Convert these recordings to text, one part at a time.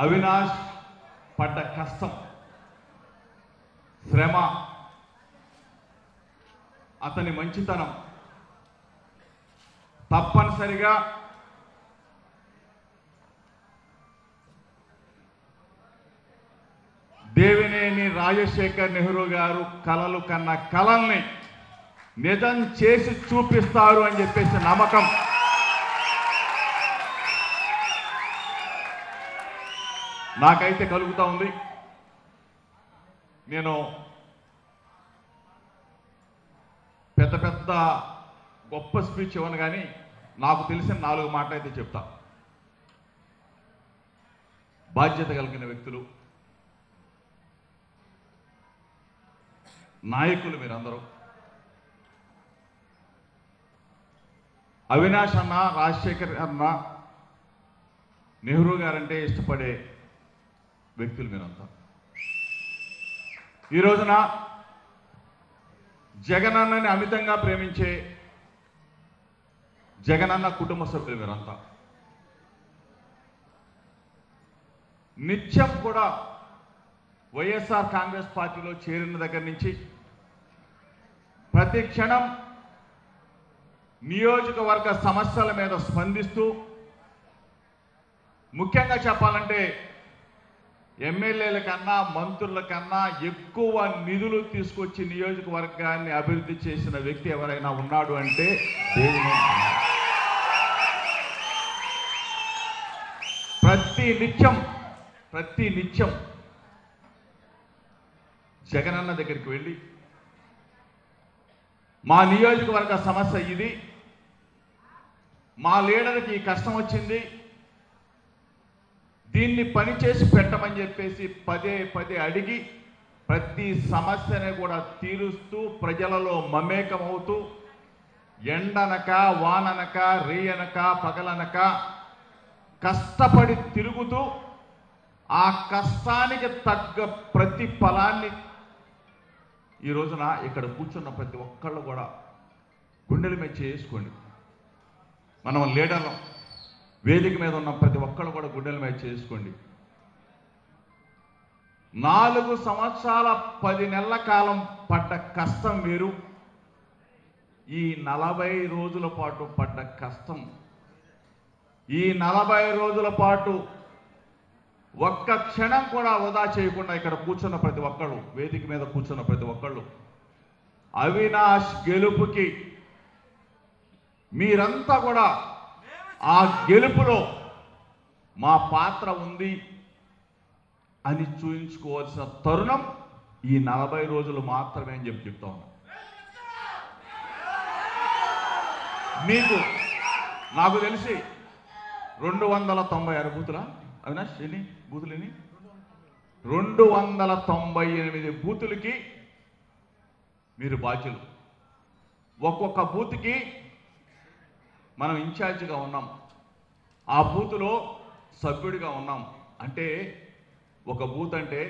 అవినాష్ పడ్డ కష్టం, శ్రమ, అతని మంచితనం తప్పనిసరిగా దేవినేని రాజశేఖర్ నెహ్రూ గారు కలలు కన్న కలల్ని నిజం చేసి చూపిస్తారు అని చెప్పేసి నమ్మకం నాకైతే కలుగుతా ఉంది. నేను పెద్ద పెద్ద గొప్ప స్పీచ్ ఇవ్వను, కానీ నాకు తెలిసిన 4 మాటలు అయితే చెప్తా. బాధ్యత కలిగిన వ్యక్తులు, నాయకులు మీరందరూ, అవినాష్ అన్న, రాజశేఖర్ అన్న, నెహ్రూ గారంటే ఇష్టపడే వ్యక్తులు మీరంతా. ఈ రోజున జగనన్నని అమితంగా ప్రేమించే జగనన్న కుటుంబ సభ్యులు మీరంతా. నిత్యం కూడా వైఎస్ఆర్ కాంగ్రెస్ పార్టీలో చేరిన దగ్గర నుంచి ప్రతి క్షణం నియోజకవర్గ సమస్యల మీద స్పందిస్తూ, ముఖ్యంగా చెప్పాలంటే ఎమ్మెల్యేల కన్నా మంత్రుల కన్నా ఎక్కువ నిధులు తీసుకొచ్చి నియోజకవర్గాన్ని అభివృద్ధి చేసిన వ్యక్తి ఎవరైనా ఉన్నాడు అంటే ప్రతి నిత్యం జగనన్న దగ్గరికి వెళ్ళి మా నియోజకవర్గ సమస్య ఇది, మా లీడర్కి ఈ కష్టం వచ్చింది, దీన్ని పనిచేసి పెట్టమని చెప్పేసి పదే అడిగి ప్రతి సమస్యని కూడా తీరుస్తూ ప్రజలలో మమేకమవుతూ ఎండనక వాననక రేయనక పగలనక కష్టపడి తిరుగుతూ ఆ కష్టానికి తగ్గ ప్రతి ఫలాన్ని ఈ రోజున ఇక్కడ కూర్చున్న ప్రతి ఒక్కళ్ళు కూడా గుండెల మీద చేసుకోండి. మనం లీడర్లం, వేదిక మీద ఉన్న ప్రతి ఒక్కళ్ళు కూడా గుండెల మీద చేసుకోండి. 4 సంవత్సరాల 10 నెలల కాలం పడ్డ కష్టం వేరు, ఈ 40 రోజుల పాటు పడ్డ కష్టం. ఈ 40 రోజుల పాటు ఒక్క క్షణం కూడా వృధా చేయకుండా ఇక్కడ కూర్చున్న ప్రతి ఒక్కళ్ళు, వేదిక మీద కూర్చున్న ప్రతి ఒక్కళ్ళు, అవినాష్ గెలుపుకి మీరంతా కూడా ఆ గెలుపులో మా పాత్ర ఉంది అని చూయించుకోవాల్సిన తరుణం ఈ 40 రోజులు మాత్రమే అని చెప్తా ఉన్నా. మీకు నాకు తెలిసి 296 బూతులా అవినాష్, ఎన్ని బూతులు? 298 బూతులకి మీరు బాధ్యులు. ఒక్కొక్క బూత్కి మనం ఇన్ఛార్జిగా ఉన్నాం, ఆ బూత్లో సభ్యుడిగా ఉన్నాం. అంటే ఒక బూత్ అంటే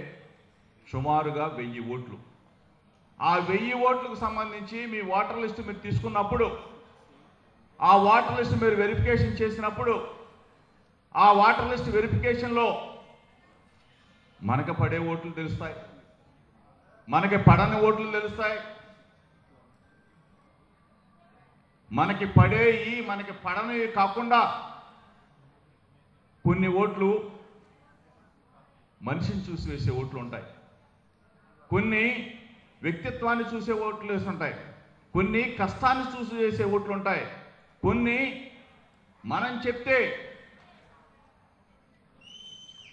సుమారుగా 1000 ఓట్లు. ఆ 1000 ఓట్లకు సంబంధించి మీ ఓటర్ లిస్టు మీరు తీసుకున్నప్పుడు, ఆ ఓటర్ లిస్టు మీరు వెరిఫికేషన్ చేసినప్పుడు, ఆ ఓటర్ లిస్ట్ వెరిఫికేషన్లో మనకి పడే ఓట్లు తెలుస్తాయి, మనకి పడని ఓట్లు తెలుస్తాయి. మనకి పడేవి మనకి పడనివి కాకుండా కొన్ని ఓట్లు మనిషిని చూసి వేసే ఓట్లు ఉంటాయి, కొన్ని వ్యక్తిత్వాన్ని చూసే ఓట్లు వేసి ఉంటాయి, కొన్ని కష్టాన్ని చూసి వేసే ఓట్లు ఉంటాయి, కొన్ని మనం చెప్తే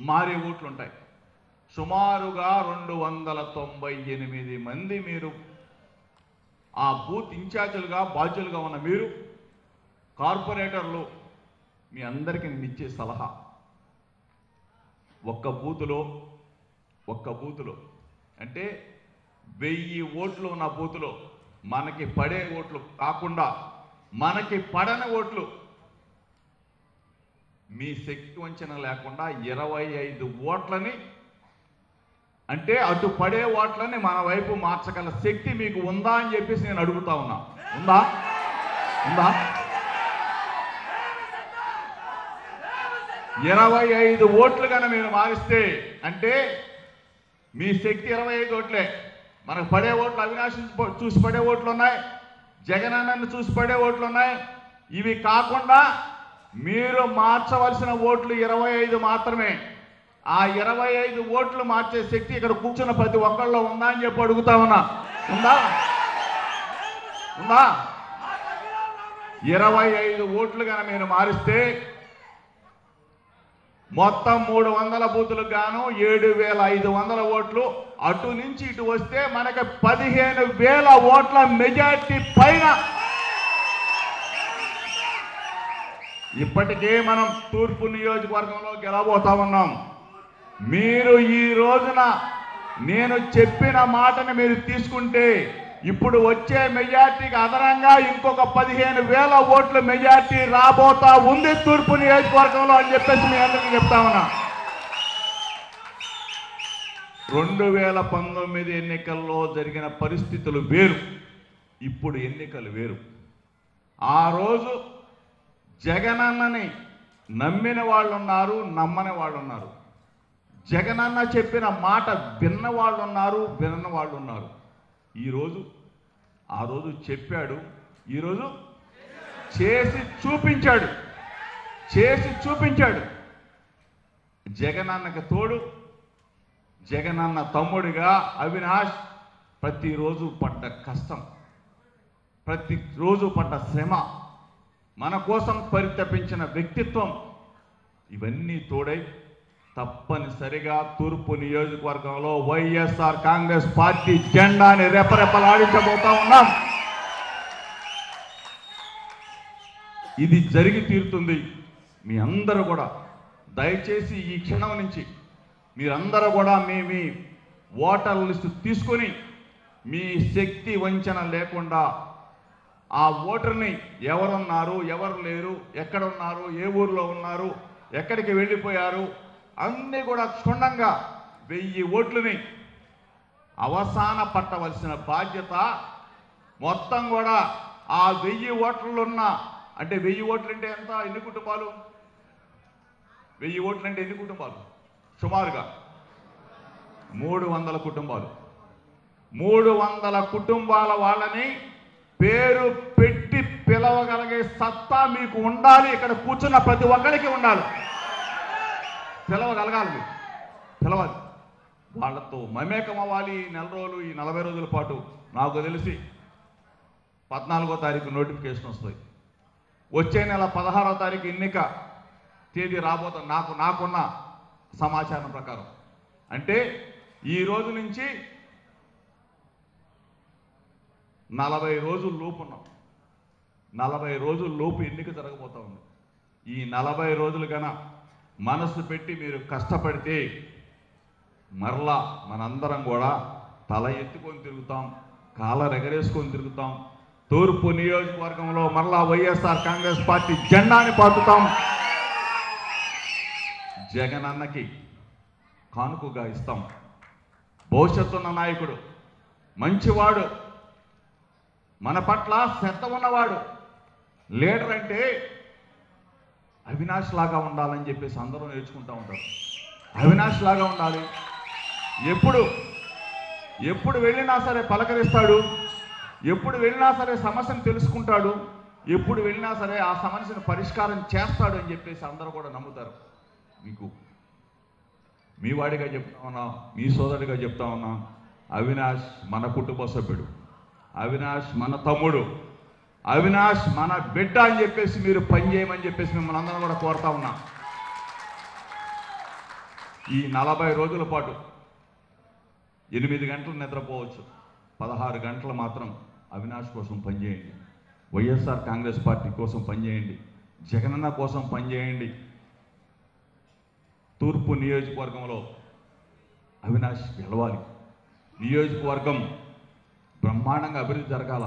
మారే ఓట్లు ఉంటాయి. సుమారుగా 298 మంది మీరు ఆ బూత్ ఇన్ఛార్జీలుగా బాధ్యులుగా ఉన్న మీరు, కార్పొరేటర్లు, మీ అందరికీ నేను ఇచ్చే సలహా, ఒక్క బూతులో అంటే 1000 ఓట్లు ఉన్న బూతులో మనకి పడే ఓట్లు కాకుండా మనకి పడని ఓట్లు, మీ శక్తి వంచన లేకుండా 25 ఓట్లని, అంటే అటు పడే ఓట్లని మన వైపు మార్చగల శక్తి మీకు ఉందా అని చెప్పేసి నేను అడుగుతా ఉన్నా. ఉందా? 25 ఓట్లు కన్నా మీరు మారిస్తే అంటే మీ శక్తి 25 ఓట్లే. మనకు పడే ఓట్లు అవినాష్ చూసి పడే ఓట్లు ఉన్నాయి, జగనన్నను చూసి పడే ఓట్లు ఉన్నాయి. ఇవి కాకుండా మీరు మార్చవలసిన ఓట్లు 25 మాత్రమే. ఆ 25 ఓట్లు మార్చే శక్తి ఇక్కడ కూర్చున్న ప్రతి ఒక్కళ్ళలో ఉందా అని చెప్పి అడుగుతా ఉన్నా. ఉందా? ఉందా? 25 ఓట్లు కనుక మీరు మారిస్తే మొత్తం 300 బూతులకు గాను 7,500 ఓట్లు. అటు నుంచి ఇటు వస్తే మనకి 15,000 ఓట్ల మెజార్టీ పైన ఇప్పటికే మనం తూర్పు నియోజకవర్గంలో గెలవబోతా ఉన్నాం. మీరు ఈ రోజున నేను చెప్పిన మాటను మీరు తీసుకుంటే ఇప్పుడు వచ్చే మెజార్టీకి అదనంగా ఇంకొక 15,000 ఓట్ల మెజార్టీ రాబోతా ఉంది తూర్పు నియోజకవర్గంలో అని చెప్పేసి మీ అందరికీ చెప్తా ఉన్నా. 2019 ఎన్నికల్లో జరిగిన పరిస్థితులు వేరు, ఇప్పుడు ఎన్నికలు వేరు. ఆ రోజు జగనన్నని నమ్మిన వాళ్ళు ఉన్నారు, నమ్మని వాళ్ళు ఉన్నారు. జగనన్న చెప్పిన మాట విన్న వాళ్ళు ఉన్నారు, వినని వాళ్ళు ఉన్నారు. ఈరోజు ఆ రోజు చెప్పాడు, ఈరోజు చేసి చూపించాడు. చేసి చూపించాడు. జగనన్నకి తోడు జగనన్న తమ్ముడిగా అవినాష్ ప్రతిరోజు పడ్డ కష్టం, ప్రతిరోజు పడ్డ శ్రమ, మన కోసం పరితపించిన వ్యక్తిత్వం, ఇవన్నీ తోడై తప్పనిసరిగా తూర్పు నియోజకవర్గంలో వైఎస్ఆర్ కాంగ్రెస్ పార్టీ జెండాని రెపరెపలాడించబోతా ఉన్నాం. ఇది జరిగి తీరుతుంది. మీ అందరూ కూడా దయచేసి ఈ క్షణం నుంచి మీరందరూ కూడా మీ ఓటర్ లిస్టు తీసుకొని మీ శక్తి వంచన లేకుండా ఆ ఓటర్ని ఎవరున్నారు, ఎవరు లేరు, ఎక్కడ ఉన్నారు, ఏ ఊర్లో ఉన్నారు, ఎక్కడికి వెళ్ళిపోయారు అన్నీ కూడా క్షుణ్ణంగా 1000 ఓట్లని అవసాన పట్టవలసిన బాధ్యత మొత్తం కూడా ఆ 1000 ఓట్లున్న అంటే 1000 ఓట్లు అంటే ఎంత, ఎన్ని కుటుంబాలు? 1000 ఓట్లు అంటే ఎన్ని కుటుంబాలు? సుమారుగా 300 కుటుంబాలు. 300 కుటుంబాల వాళ్ళని పేరు పెట్టి పిలవగలిగే సత్తా మీకు ఉండాలి. ఇక్కడ కూర్చున్న ప్రతి ఒక్కరికి ఉండాలి. పిలవగలగాలి, మీరు పిలవాలి. వాళ్ళతో మమేకం అవ్వాలి. ఈ నెల రోజులు, ఈ 40 రోజుల పాటు నాకు తెలిసి 14వ తారీఖు నోటిఫికేషన్ వస్తుంది. వచ్చే నెల 16వ తారీఖు ఎన్నిక తేదీ రాబోతుంది నాకున్న సమాచారం ప్రకారం. అంటే ఈ రోజు నుంచి 40 రోజుల లోపు ఉన్నాం. 40 రోజుల లోపు ఎన్నిక జరగబోతా ఉంది. ఈ 40 రోజులు కన్నా మనసు పెట్టి మీరు కష్టపడితే మరలా మనందరం కూడా తల ఎత్తుకొని తిరుగుతాం, కాలర్ ఎగరేసుకొని తిరుగుతాం. తూర్పు నియోజకవర్గంలో మరలా వైఎస్ఆర్ కాంగ్రెస్ పార్టీ జెండాని పాతుతాం. జగనన్నకి కానుకగా ఇస్తాం. భవిష్యత్తున్న నాయకుడు, మంచివాడు, మన పట్ల శ్రద్ధ ఉన్నవాడు, లీడర్ అంటే అవినాష్ లాగా ఉండాలని చెప్పేసి అందరూ నేర్చుకుంటూ ఉంటారు. అవినాష్ లాగా ఉండాలి. ఎప్పుడు వెళ్ళినా సరే పలకరిస్తాడు, ఎప్పుడు వెళ్ళినా సరే సమస్యను తెలుసుకుంటాడు, ఎప్పుడు వెళ్ళినా సరే ఆ సమస్యను పరిష్కారం చేస్తాడు అని చెప్పేసి అందరూ కూడా నమ్ముతారు. మీకు మీ వాడిగా చెప్తా ఉన్నా, మీ సోదరుడిగా చెప్తా ఉన్నా, అవినాష్ మన కుటుంబ సభ్యుడు, అవినాష్ మన తమ్ముడు, అవినాష్ మన బిడ్డ అని చెప్పేసి మీరు పనిచేయమని చెప్పేసి మిమ్మల్ని అందరం కూడా కోరుతా ఉన్నా. ఈ 40 రోజుల పాటు 8 గంటలు నిద్రపోవచ్చు, 16 గంటలు మాత్రం అవినాష్ కోసం పనిచేయండి, వైఎస్ఆర్ కాంగ్రెస్ పార్టీ కోసం పనిచేయండి, జగనన్న కోసం పనిచేయండి. తూర్పు నియోజకవర్గంలో అవినాష్ గెలవాలి. నియోజకవర్గం బ్రహ్మాండంగా అభివృద్ధి జరగాల.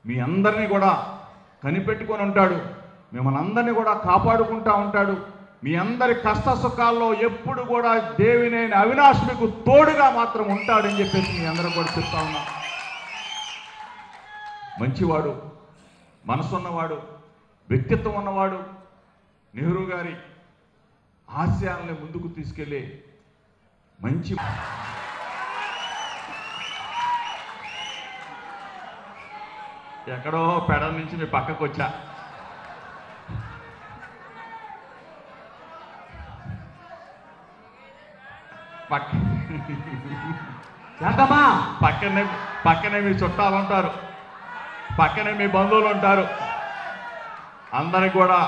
మీ అందరినీ కూడా కనిపెట్టుకొని ఉంటాడు, మిమ్మల్ని అందరినీ కూడా కాపాడుకుంటూ ఉంటాడు. మీ అందరి కష్ట సుఖాల్లో ఎప్పుడు కూడా దేవినేని అవినాష్ మీకు తోడుగా మాత్రం ఉంటాడని చెప్పేసి మీ అందరూ కూడా చెప్తా ఉన్నా. మంచివాడు, మనసున్నవాడు, వ్యక్తిత్వం ఉన్నవాడు. నెహ్రూ గారి ఆశయాల్ని ముందుకు తీసుకెళ్లే మంచి ఎక్కడో పెడ నుంచి మీ పక్కకు వచ్చా. పక్కనే మీ చుట్టాలు ఉంటారు, పక్కనే మీ బంధువులు ఉంటారు. అందరికి కూడా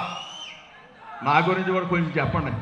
నా గురించి కూడా కొంచెం చెప్పండి.